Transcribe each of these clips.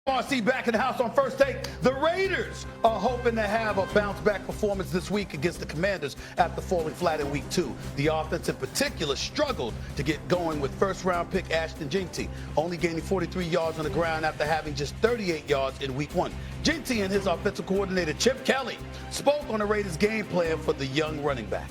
RC back in the house on First Take. The Raiders are hoping to have a bounce-back performance this week against the Commanders after falling flat in Week 2. The offense in particular struggled to get going with first-round pick Ashton Jeanty, only gaining 43 yards on the ground after having just 38 yards in Week 1. Jeanty and his offensive coordinator, Chip Kelly, spoke on the Raiders' game plan for the young running back.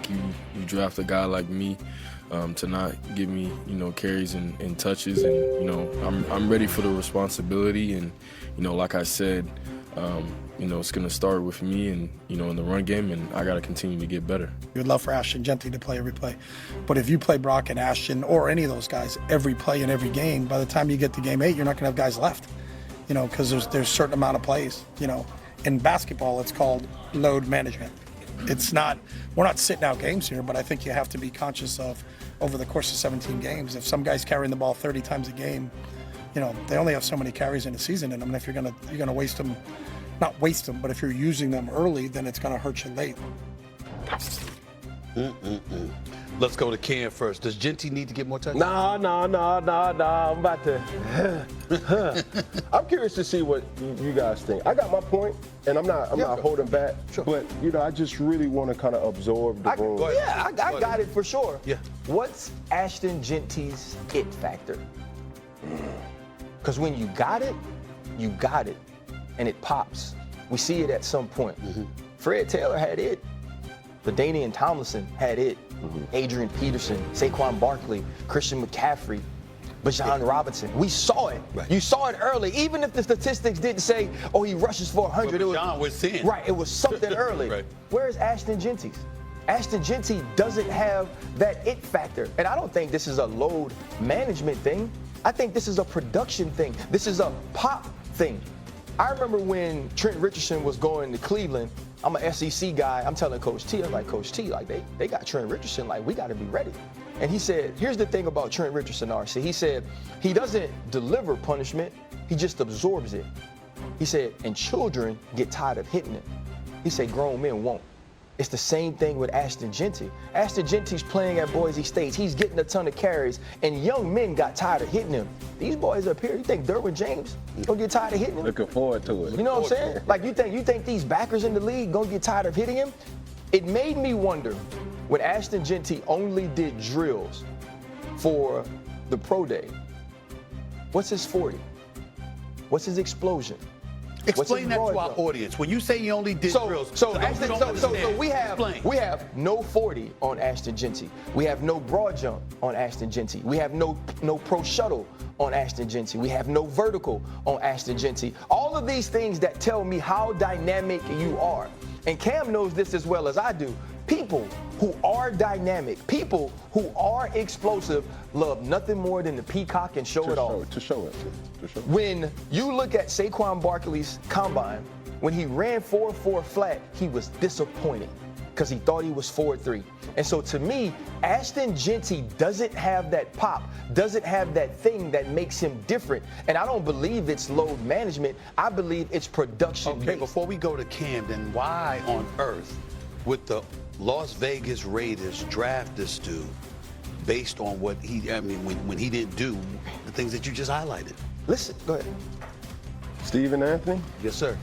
You draft a guy like me to not give me, carries and touches, and I'm ready for the responsibility. And like I said, it's going to start with me and in the run game, and I got to continue to get better. You would love for Ashton Jeanty to play every play, but if you play Brock and Ashton or any of those guys every play in every game, by the time you get to game 8, you're not going to have guys left, because there's a certain amount of plays. In basketball, it's called load management. It's not, we're not sitting out games here, but I think you have to be conscious of, over the course of 17 games, if some guy's carrying the ball 30 times a game, they only have so many carries in a season, and if you're gonna waste them, not waste them, but if you're using them early, then it's gonna hurt you late. Let's go to Cam first. Does Jeanty need to get more touches? Nah. I'm about to. I'm curious to see what you guys think. I got my point, and I'm not holding back. Sure. But I just really want to kind of absorb the room. I got it for sure. Yeah. What's Ashton Jeanty's it factor? Because when you got it, and it pops. We see it at some point. Fred Taylor had it. LaDainian Tomlinson had it. Adrian Peterson, Saquon Barkley, Christian McCaffrey, Bijan Robinson. We saw it. Right. You saw it early. Even if the statistics didn't say, oh, he rushes for 100. We're seeing. Right, it was something early. Right. Where's Ashton Jeanty's? Ashton Jeanty doesn't have that it factor. And I don't think this is a load management thing. I think this is a production thing. This is a pop thing. I remember when Trent Richardson was going to Cleveland. I'm an SEC guy. I'm telling Coach T, I'm like, Coach T, like they got Trent Richardson, like we got to be ready. And he said, here's the thing about Trent Richardson, RC. He said, he doesn't deliver punishment, he just absorbs it. He said, and children get tired of hitting him. He said, grown men won't. It's the same thing with Ashton Jeanty. Ashton Jeanty's playing at Boise State. He's getting a ton of carries, and young men got tired of hitting him. These boys up here, you think Derwin James gonna get tired of hitting him? Looking forward to it. You know what I'm saying? Like you think these backers in the league gonna get tired of hitting him? It made me wonder when Ashton Jeanty only did drills for the pro day. What's his 40? What's his explosion? Explain that to our audience. When you say you only did drills, so we have no 40 on Ashton Jeanty. We have no broad jump on Ashton Jeanty. We have no pro shuttle on Ashton Jeanty. We have no vertical on Ashton Jeanty. All of these things that tell me how dynamic you are. And Cam knows this as well as I do. People who are dynamic, people who are explosive, love nothing more than to peacock and show it off. To show it. When you look at Saquon Barkley's combine, when he ran 4.4 flat, he was disappointed because he thought he was 4.3. And so to me, Ashton Jeanty doesn't have that pop, doesn't have that thing that makes him different. And I don't believe it's load management. I believe it's production. Okay, before we go to Cam, then why on earth would the Las Vegas Raiders draft this dude based on what when he didn't do the things that you just highlighted? Listen, go ahead. Stephen Anthony? Yes, sir.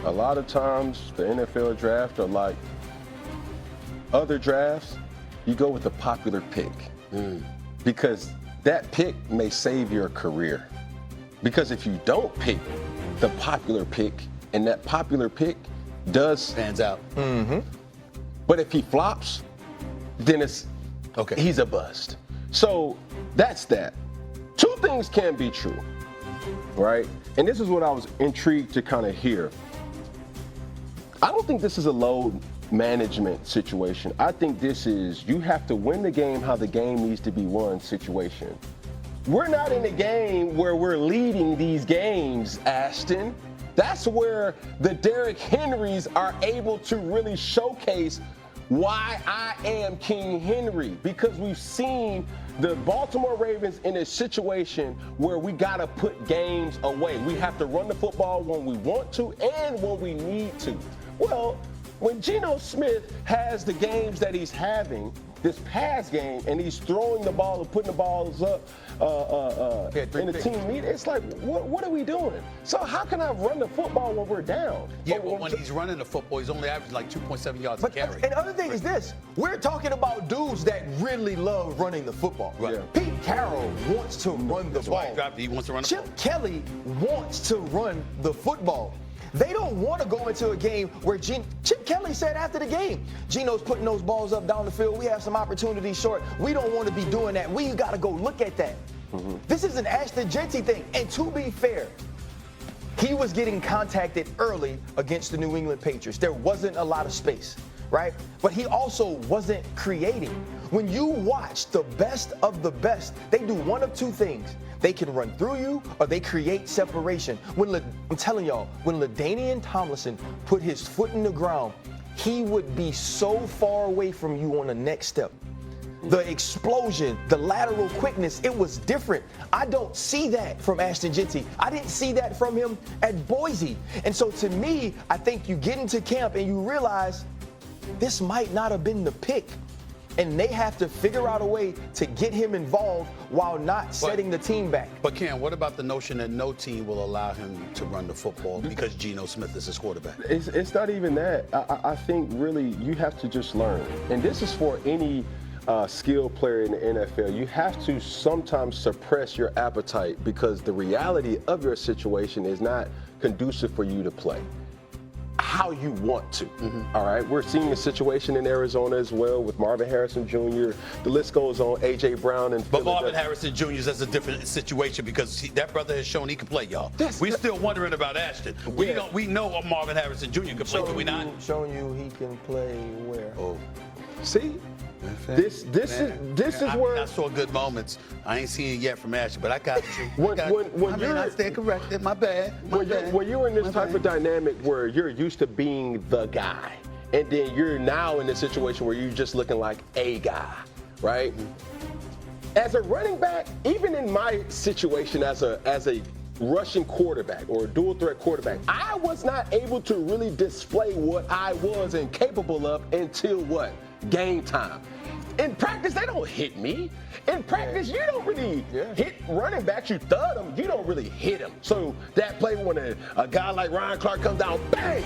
A lot of times the NFL draft are like other drafts, you go with the popular pick because that pick may save your career. Because if you don't pick the popular pick and that popular pick stands out. But if he flops, then he's a bust. So that's that. Two things can be true, right? And this is what I was intrigued to kind of hear. I don't think this is a load management situation. I think this is you have to win the game how the game needs to be won situation. We're not in a game where we're leading these games, Ashton. That's where the Derrick Henrys are able to really showcase why I am King Henry, because we've seen the Baltimore Ravens in a situation where we got to put games away. We have to run the football when we want to and when we need to. Well, when Geno Smith has the games that he's having, this pass game, and he's throwing the ball and putting the balls up, in the team meet. It's like, what are we doing? So how can I run the football when we're down? Yeah, but when he's running the football, he's only averaging like 2.7 yards a carry. And the other thing is this: we're talking about dudes that really love running the football. Right. Yeah. Pete Carroll wants to run the ball. He wants to run the Chip Kelly wants to run the football. They don't want to go into a game where Chip Kelly said after the game, Geno's putting those balls up down the field. We have some opportunities short. We don't want to be doing that. We got to go look at that. This is an Ashton Jeanty thing. And to be fair, he was getting contacted early against the New England Patriots. There wasn't a lot of space, right? But he also wasn't creating. When you watch the best of the best, they do one of two things. They can run through you or they create separation. I'm telling y'all, when LaDainian Tomlinson put his foot in the ground, he would be so far away from you on the next step. The explosion, the lateral quickness, it was different. I don't see that from Ashton Jeanty. I didn't see that from him at Boise. And so to me, I think you get into camp and you realize this might not have been the pick. And they have to figure out a way to get him involved while not setting the team back. But Ken, what about the notion that no team will allow him to run the football because Geno Smith is his quarterback? It's not even that. I think really you have to just learn. And this is for any skilled player in the NFL. You have to sometimes suppress your appetite because the reality of your situation is not conducive for you to play how you want to. All right, we're seeing a situation in Arizona as well with Marvin Harrison Jr. The list goes on. A.J. Brown and but Marvin Harrison Jr. is a different situation because that brother has shown he can play, y'all. We're still wondering about Ashton. We know Marvin Harrison Jr. can play, do we not? Showing you he can play where? Oh, see. This is where I saw good moments. I ain't seen it yet from Ashton, but I got you. I stand corrected. My bad. When you're in this type of dynamic where you're used to being the guy, and then you're now in a situation where you're just looking like a guy, right? As a running back, even in my situation as a rushing quarterback or a dual threat quarterback, I was not able to really display what I was and capable of until what? Game time. In practice, they don't hit me. In practice, you don't really hit running backs. You thud them. You don't really hit them. So that play when a guy like Ryan Clark comes down, bang.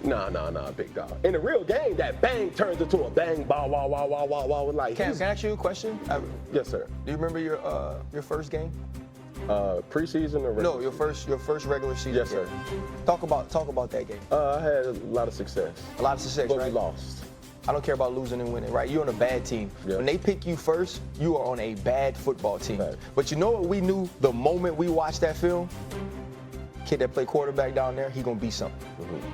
No, big dog. In a real game, that bang turns into a bang, wow. Like, Cam, can I ask you a question? Yes, sir. Do you remember your first game? Preseason or regular? No, your first regular season. Yes, sir. Talk about that game. I had a lot of success. A lot of success, but right? we lost. I don't care about losing and winning, right? You're on a bad team. Yeah. When they pick you first, you are on a bad football team. Right. But you know what we knew the moment we watched that film? Kid that played quarterback down there, he gonna be something.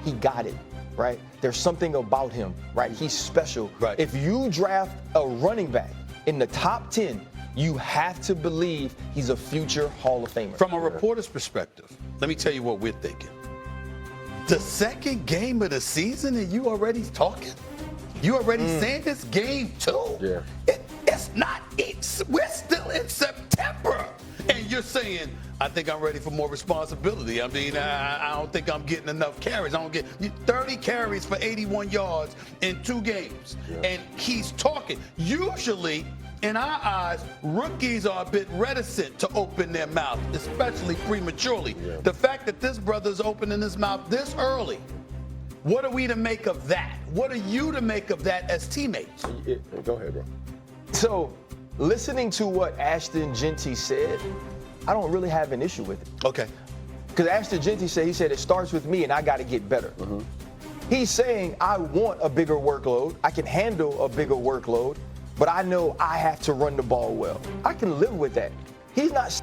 He got it, right? There's something about him, right? He's special. Right. If you draft a running back in the top 10, you have to believe he's a future Hall of Famer. From a reporter's perspective, let me tell you what we're thinking. The second game of the season and you already talking? You already saying this game too? Yeah. We're still in September. And you're saying, I think I'm ready for more responsibility. I mean, I don't think I'm getting enough carries. I don't get 30 carries for 81 yards in 2 games. Yeah. And he's talking. Usually, in our eyes, rookies are a bit reticent to open their mouth, especially prematurely. Yeah. The fact that this brother's opening his mouth this early, what are we to make of that? What are you to make of that as teammates? Go ahead, bro. So, listening to what Ashton Jeanty said, I don't really have an issue with it. Okay. Because Ashton Jeanty said, it starts with me and I got to get better. He's saying, I want a bigger workload. I can handle a bigger workload, but I know I have to run the ball well. I can live with that. He's not